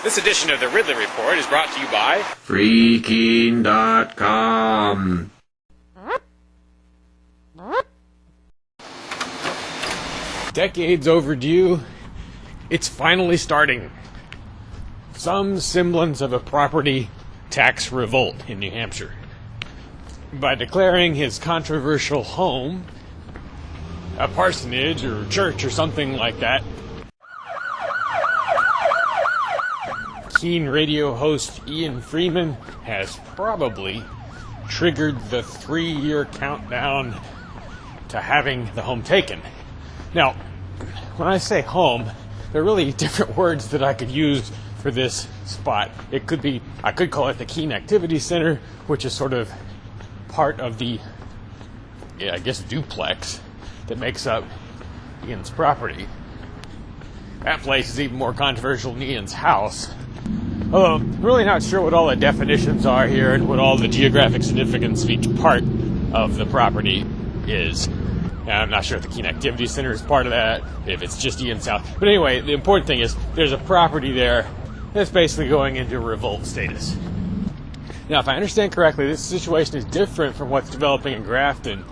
This edition of the Ridley Report is brought to you by Freaking.com. Decades overdue, it's finally starting. Some semblance of a property tax revolt in New Hampshire. By declaring his controversial home a parsonage or church or something like that, keen radio host Ian Freeman has probably triggered the 3-year countdown to having the home taken. Now, when I say home, there are really different words that I could use for this spot. I could call it the Keene Activity Center, which is sort of part of the, duplex that makes up Ian's property. That place is even more controversial than Ian's house. Although, I'm really not sure what all the definitions are here and what all the geographic significance of each part of the property is. And I'm not sure if the Keene Activity Center is part of that, if it's just Ian's house. But anyway, the important thing is there's a property there that's basically going into revolt status. Now, if I understand correctly, this situation is different from what's developing in Grafton,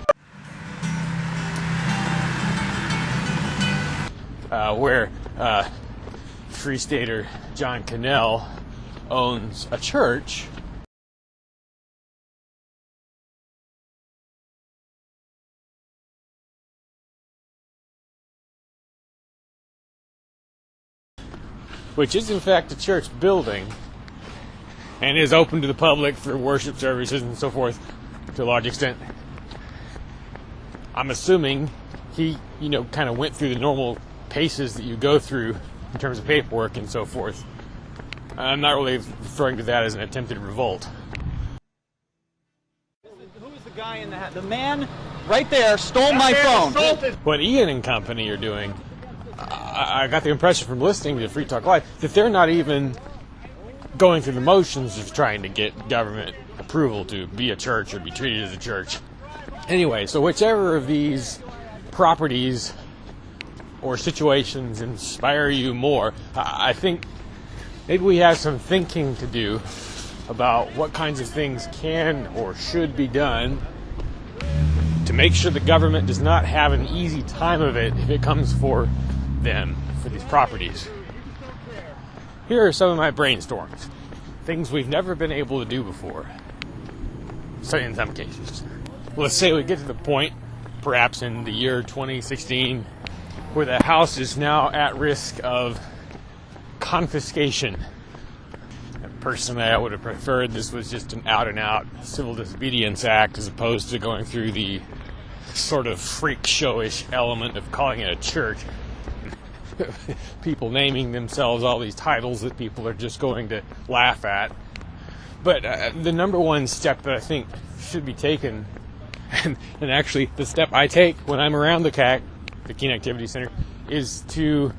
where Free Stater John Cannell owns a church which is in fact a church building and is open to the public for worship services and so forth to a large extent. I'm assuming he, kind of went through the normal paces that you go through in terms of paperwork and so forth. I'm not really referring to that as an attempted revolt. Who is the guy in the hat? The man right there stole my phone. What Ian and company are doing, I got the impression from listening to Free Talk Live that they're not even going through the motions of trying to get government approval to be a church or be treated as a church. Anyway, so whichever of these properties or situations inspire you more, I think maybe we have some thinking to do about what kinds of things can or should be done to make sure the government does not have an easy time of it if it comes for them, for these properties. Here are some of my brainstorms. Things we've never been able to do before. So in some cases. Let's say we get to the point, perhaps in the year 2016, where the house is now at risk of confiscation. And personally, I would have preferred this was just an out-and-out civil disobedience act as opposed to going through the sort of freak showish element of calling it a church. People naming themselves all these titles that people are just going to laugh at. But the number one step that I think should be taken, and actually the step I take when I'm around the Keene Activity Center, is to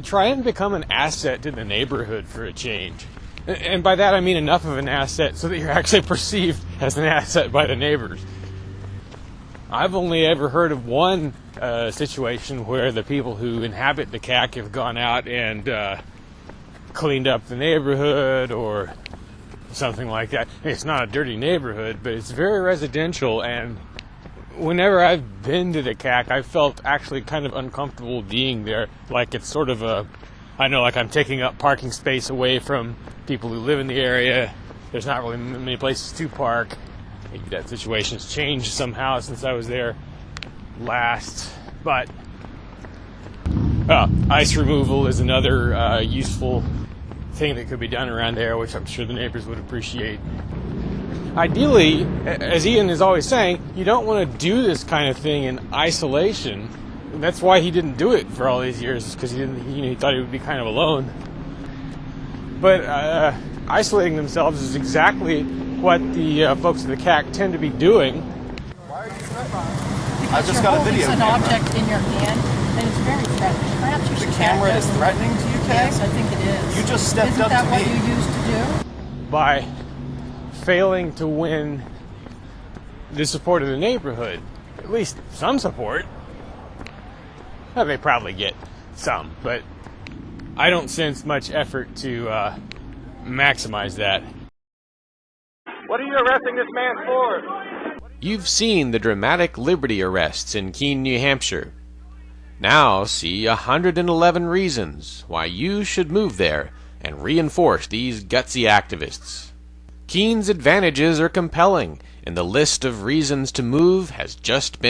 try and become an asset to the neighborhood for a change. And by that I mean enough of an asset so that you're actually perceived as an asset by the neighbors. I've only ever heard of one situation where the people who inhabit the CAC have gone out and cleaned up the neighborhood or something like that. It's not a dirty neighborhood, but it's very residential, and whenever I've been to the CAC, I felt actually kind of uncomfortable being there. Like it's sort of like I'm taking up parking space away from people who live in the area. There's not really many places to park. Maybe that situation's changed somehow since I was there last. But ice removal is another useful thing that could be done around there, which I'm sure the neighbors would appreciate. Ideally, as Ian is always saying, you don't want to do this kind of thing in isolation. And that's why he didn't do it for all these years, because he thought he would be kind of alone. But isolating themselves is exactly what the folks in the CAC tend to be doing. Why are you threatening? I just got a video an camera. Object in your hand, and it's very threatening. Perhaps you should The camera is threatening to you, Kay? Yes, I think it is. You just stepped up to me. Isn't that what you used to do? By failing to win the support of the neighborhood, at least some support. Well, they probably get some, but I don't sense much effort to maximize that. What are you arresting this man for? You've seen the dramatic liberty arrests in Keene, New Hampshire. Now see 111 reasons why you should move there and reinforce these gutsy activists. Keene's advantages are compelling, and the list of reasons to move has just been